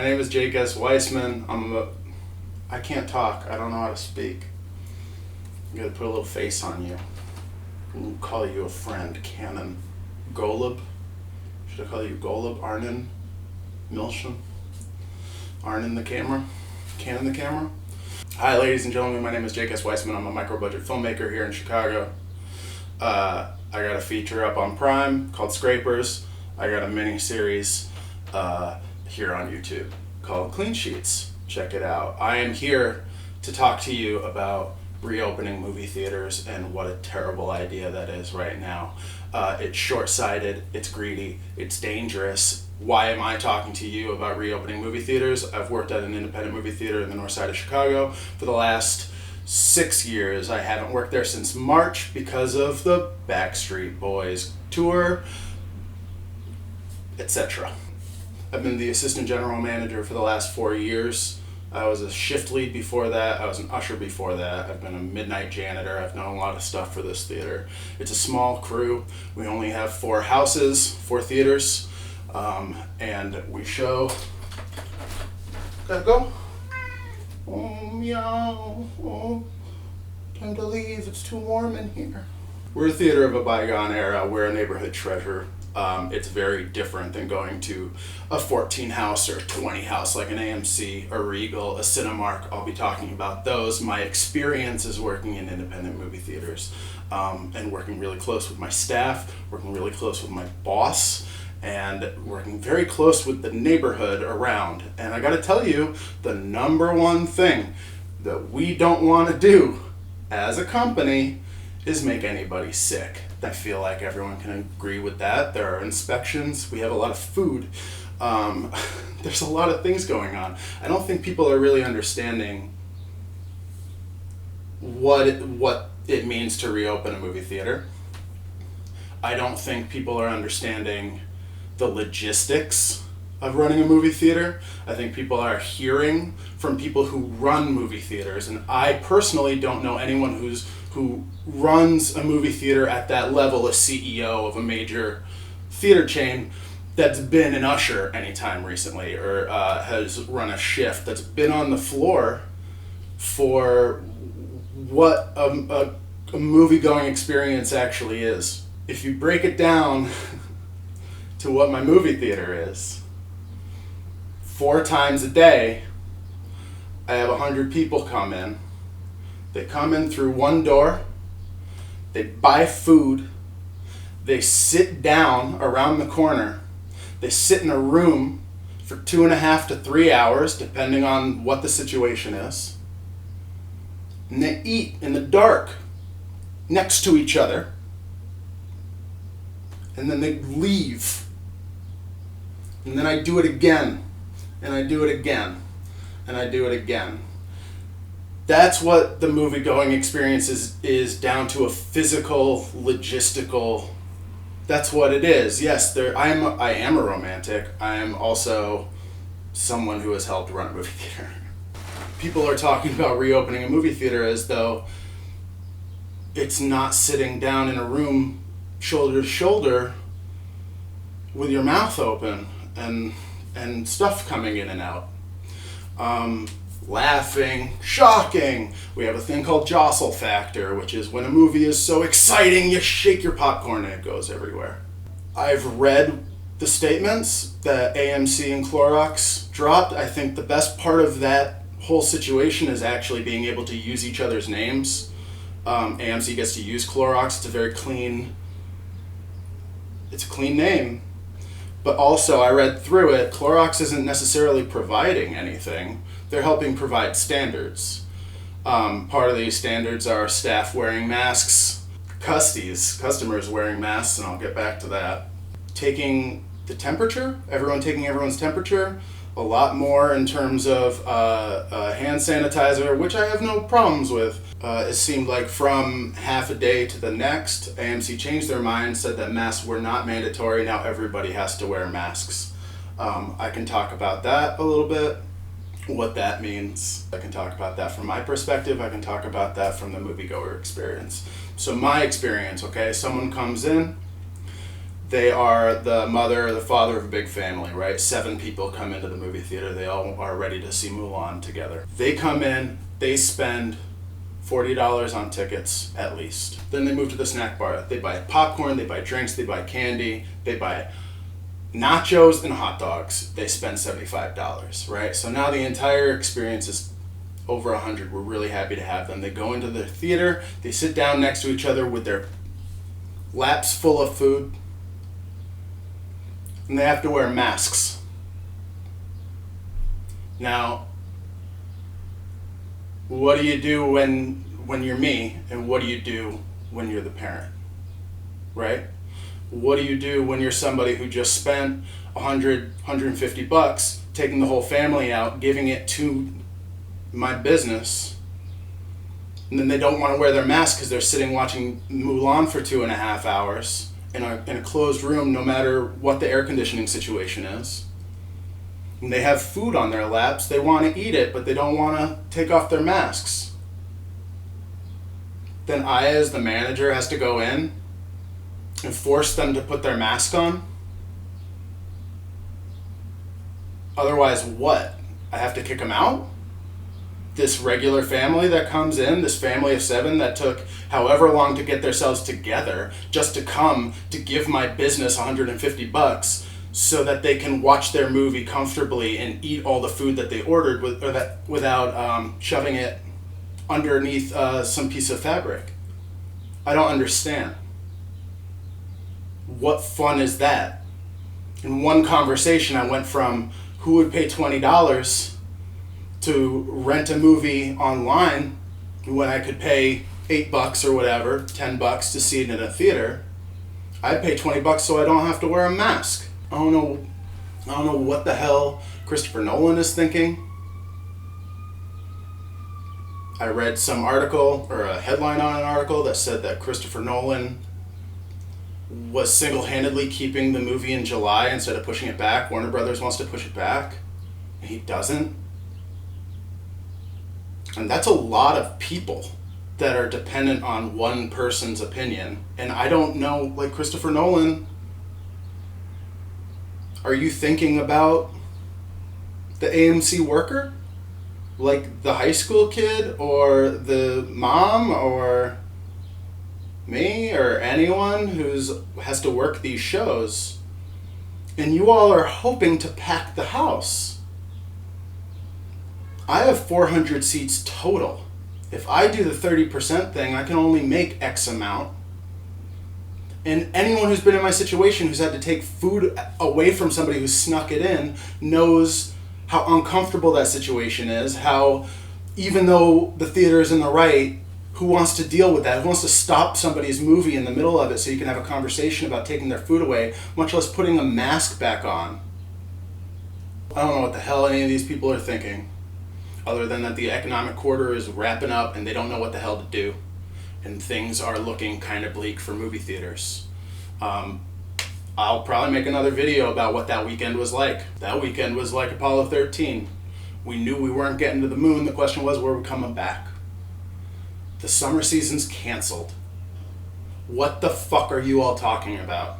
name is Jake S. Weissman. I can't talk. I don't know how to speak. I'm going to put a little face on you. I'll call you a friend. Canon. Golub. Should I call you Golub? Arnon? Milsham? Arnon the camera? Canon the camera? Hi ladies and gentlemen, my name is Jake S. Weissman. I'm a micro-budget filmmaker here in Chicago. I got a feature up on Prime called Scrapers. I got a mini-series here on YouTube called Clean Sheets. Check it out. I am here to talk to you about reopening movie theaters and what a terrible idea that is right now. It's short-sighted, it's greedy, it's dangerous. Why am I talking to you about reopening movie theaters? I've worked at an independent movie theater in the north side of Chicago for the last 6 years. I haven't worked there since March because of the Backstreet Boys tour, etc. I've been the assistant general manager for the last 4 years. I was a shift lead before that. I was an usher before that. I've been a midnight janitor. I've done a lot of stuff for this theater. It's a small crew. We only have 4 houses, 4 theaters, and we show. Gotta go. Oh, meow. Oh, time to leave. It's too warm in here. We're a theater of a bygone era. We're a neighborhood treasure. It's very different than going to a 14 house or 20 house like an AMC, a Regal, a Cinemark. I'll be talking about those. My experience is working in independent movie theaters and working really close with my staff, working really close with my boss, and working very close with the neighborhood around. And I gotta tell you, the number one thing that we don't want to do as a company is make anybody sick. I feel like everyone can agree with that. There are inspections. We have a lot of food. There's a lot of things going on. I don't think people are really understanding what it means to reopen a movie theater. I don't think people are understanding the logistics of running a movie theater. I think people are hearing from people who run movie theaters, and I personally don't know anyone who runs a movie theater at that level, a CEO of a major theater chain, that's been an usher anytime recently, or has run a shift, that's been on the floor for what a movie-going experience actually is. If you break it down to what my movie theater is, 4 times a day, I have 100 people come in. They come in through one door, they buy food, they sit down around the corner, they sit in a room for 2.5 to 3 hours, depending on what the situation is, and they eat in the dark next to each other, and then they leave. And then I do it again, and I do it again, and I do it again. That's what the movie-going experience is down to, a physical, logistical. That's what it is. Yes, I am a romantic. I am also someone who has helped run a movie theater. People are talking about reopening a movie theater as though it's not sitting down in a room shoulder to shoulder with your mouth open and stuff coming in and out. Laughing, shocking. We have a thing called jostle factor, which is when a movie is so exciting you shake your popcorn and it goes everywhere. I've read the statements that AMC and Clorox dropped. I think the best part of that whole situation is actually being able to use each other's names. AMC gets to use Clorox. It's a very clean, it's a clean name. But also, I read through it, Clorox isn't necessarily providing anything. They're helping provide standards. Part of these standards are staff wearing masks, customers wearing masks, and I'll get back to that. Taking the temperature, taking everyone's temperature, a lot more in terms of hand sanitizer, which I have no problems with. It seemed like from half a day to the next, AMC changed their mind, said that masks were not mandatory. Now everybody has to wear masks. I can talk about that a little bit, what that means. I can talk about that from my perspective. I can talk about that from the moviegoer experience. So my experience, okay, someone comes in, They are the mother or the father of a big family, right? 7 people come into the movie theater. They all are ready to see Mulan together. They come in, they spend $40 on tickets at least. Then they move to the snack bar. They buy popcorn, they buy drinks, they buy candy, they buy nachos and hot dogs. They spend $75, right? So now the entire experience is over $100. We're really happy to have them. They go into the theater, they sit down next to each other with their laps full of food, and they have to wear masks. Now, what do you do when you're me, and what do you do when you're the parent, right? What do you do when you're somebody who just spent $150 taking the whole family out, giving it to my business, and then they don't want to wear their mask because they're sitting watching Mulan for 2.5 hours in a closed room, no matter what the air conditioning situation is. And they have food on their laps, they want to eat it, but they don't want to take off their masks. Then I, as the manager, has to go in and force them to put their mask on? Otherwise, what? I have to kick them out? This regular family that comes in, this family of 7 that took however long to get themselves together just to come to give my business $150 so that they can watch their movie comfortably and eat all the food that they ordered without shoving it underneath some piece of fabric. I don't understand. What fun is that? In one conversation, I went from who would pay $20 to rent a movie online when I could pay $8 or whatever, $10 to see it in a theater. I'd pay $20 so I don't have to wear a mask. I don't know what the hell Christopher Nolan is thinking. I read some article or a headline on an article that said that Christopher Nolan was single-handedly keeping the movie in July instead of pushing it back. Warner Brothers wants to push it back, and he doesn't. And that's a lot of people that are dependent on one person's opinion. And I don't know, like Christopher Nolan, are you thinking about the AMC worker? Like the high school kid or the mom or me or anyone has to work these shows? And you all are hoping to pack the house. I have 400 seats total. If I do the 30% thing, I can only make X amount. And anyone who's been in my situation, who's had to take food away from somebody who snuck it in, knows how uncomfortable that situation is, how even though the theater is in the right, who wants to deal with that? Who wants to stop somebody's movie in the middle of it so you can have a conversation about taking their food away, much less putting a mask back on? I don't know what the hell any of these people are thinking, other than that the economic quarter is wrapping up and they don't know what the hell to do. And things are looking kind of bleak for movie theaters. I'll probably make another video about what that weekend was like. That weekend was like Apollo 13. We knew we weren't getting to the moon. The question was, were we coming back? The summer season's canceled. What the fuck are you all talking about?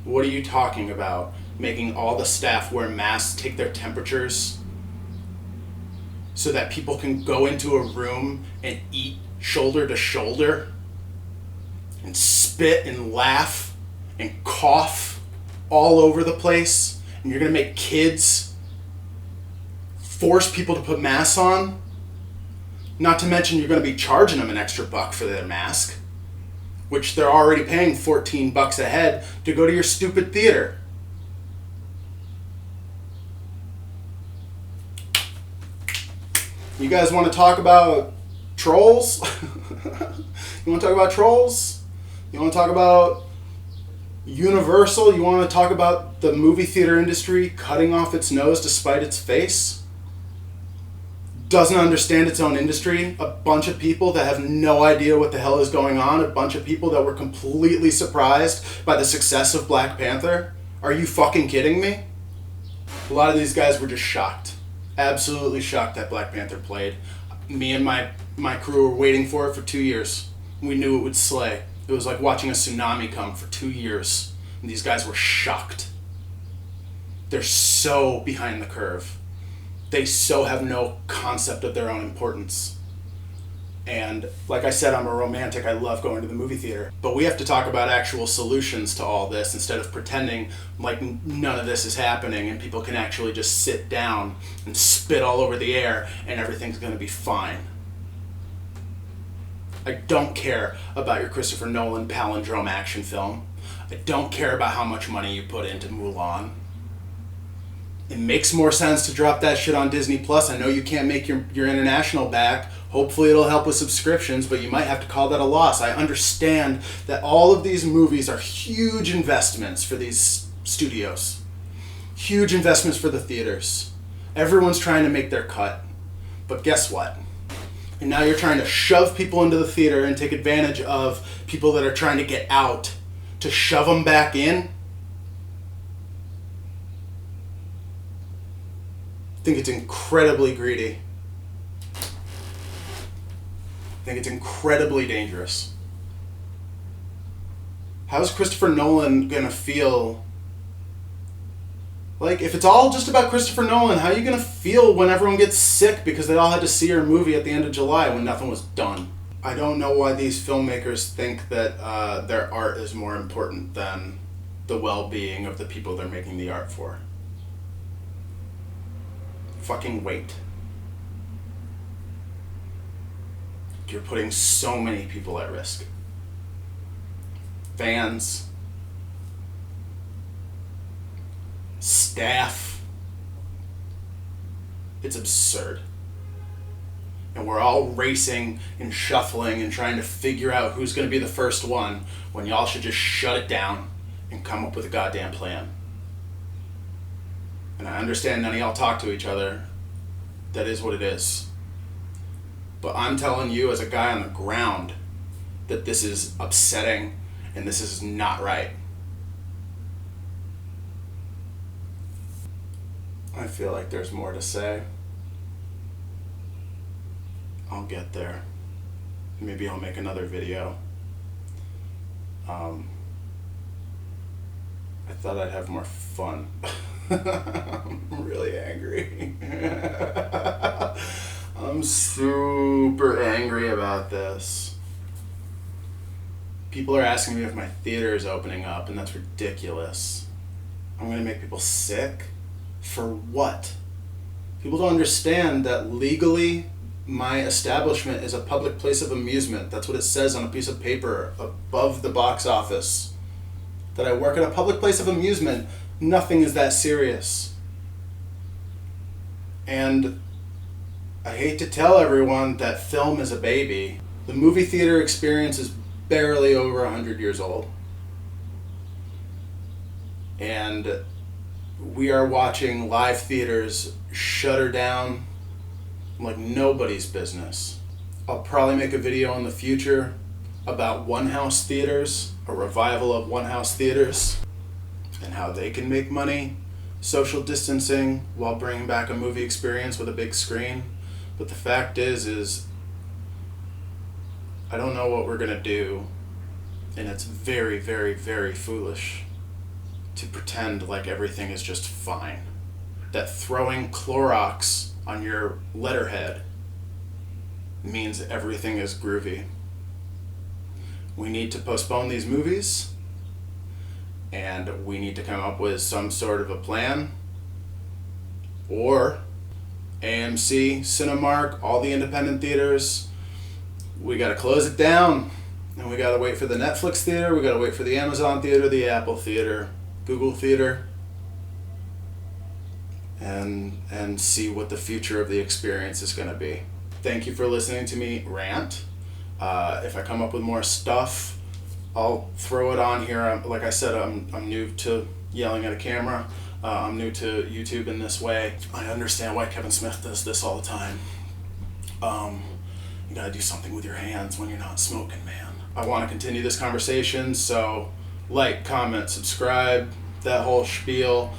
What are you talking about? Making all the staff wear masks, take their temperatures, so that people can go into a room and eat shoulder to shoulder and spit and laugh and cough all over the place, and you're gonna make kids force people to put masks on? Not to mention you're gonna be charging them an extra $1 for their mask, which they're already paying $14 a head to go to your stupid theater. You guys want to talk about trolls? You want to talk about trolls? You want to talk about Universal? You want to talk about the movie theater industry cutting off its nose to spite its face? Doesn't understand its own industry? A bunch of people that have no idea what the hell is going on? A bunch of people that were completely surprised by the success of Black Panther? Are you fucking kidding me? A lot of these guys were just shocked. Absolutely shocked that Black Panther played. Me and my crew were waiting for it for 2 years. We knew it would slay. It was like watching a tsunami come for 2 years. And these guys were shocked. They're so behind the curve. They so have no concept of their own importance. And like I said, I'm a romantic. I love going to the movie theater. But we have to talk about actual solutions to all this instead of pretending like none of this is happening and people can actually just sit down and spit all over the air and everything's going to be fine. I don't care about your Christopher Nolan palindrome action film. I don't care about how much money you put into Mulan. It makes more sense to drop that shit on Disney Plus. I know you can't make your international back. Hopefully it'll help with subscriptions, but you might have to call that a loss. I understand that all of these movies are huge investments for these studios. Huge investments for the theaters. Everyone's trying to make their cut. But guess what? And now you're trying to shove people into the theater and take advantage of people that are trying to get out to shove them back in. I think it's incredibly greedy. I think it's incredibly dangerous. How's Christopher Nolan gonna feel? Like, if it's all just about Christopher Nolan, how are you gonna feel when everyone gets sick because they all had to see your movie at the end of July when nothing was done? I don't know why these filmmakers think that their art is more important than the well-being of the people they're making the art for. Fucking wait. You're putting so many people at risk. Fans, staff. It's absurd. And we're all racing and shuffling and trying to figure out who's going to be the first one when y'all should just shut it down and come up with a goddamn plan. And I understand none of y'all talk to each other. That is what it is. But I'm telling you as a guy on the ground that this is upsetting and this is not right. I feel like there's more to say. I'll get there. Maybe I'll make another video. I thought I'd have more fun. I'm really angry. I'm super angry about this. People are asking me if my theater is opening up, and that's ridiculous. I'm gonna make people sick? For what? People don't understand that legally my establishment is a public place of amusement. That's what it says on a piece of paper above the box office. That I work at a public place of amusement. Nothing is that serious. And I hate to tell everyone that film is a baby. The movie theater experience is barely over 100 years old. And we are watching live theaters shutter down like nobody's business. I'll probably make a video in the future about one-house theaters, a revival of one-house theaters, and how they can make money social distancing while bringing back a movie experience with a big screen. But the fact is I don't know what we're gonna do, and it's very, very, very foolish to pretend like everything is just fine. That throwing Clorox on your letterhead means everything is groovy. We need to postpone these movies, and we need to come up with some sort of a plan, or AMC, Cinemark, all the independent theaters, we gotta close it down, and we gotta wait for the Netflix theater, we gotta wait for the Amazon theater, the Apple theater, Google theater, and see what the future of the experience is gonna be. Thank you for listening to me rant. If I come up with more stuff, I'll throw it on here. Like I said, I'm new to yelling at a camera. I'm new to YouTube in this way. I understand why Kevin Smith does this all the time. You gotta do something with your hands when you're not smoking, man. I want to continue this conversation, so like, comment, subscribe, that whole spiel.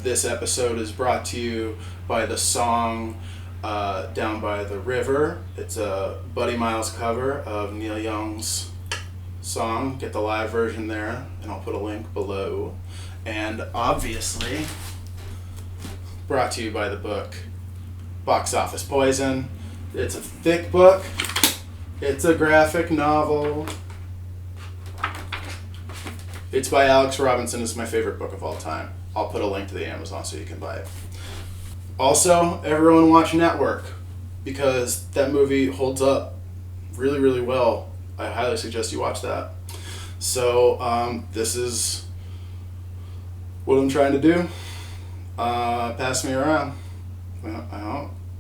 This episode is brought to you by the song Down by the River. It's a Buddy Miles cover of Neil Young's song. Get the live version there, and I'll put a link below. And obviously, brought to you by the book Box Office Poison. It's a thick book. It's a graphic novel. It's by Alex Robinson. It's my favorite book of all time. I'll put a link to the Amazon so you can buy it. Also, everyone watch Network, because that movie holds up really, really well. I highly suggest you watch that. So this is what I'm trying to do. Pass me around.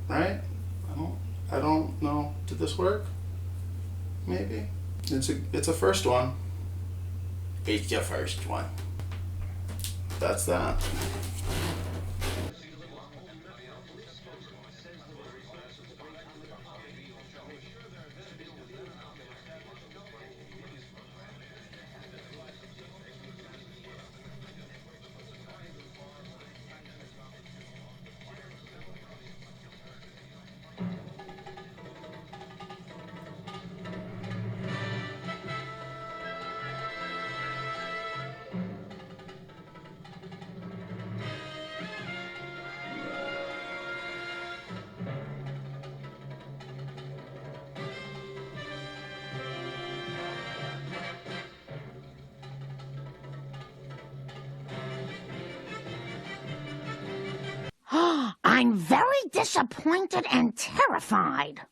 Right? I don't know. Did this work? Maybe. It's a first one. It's your first one. That's that. I'm very disappointed and terrified.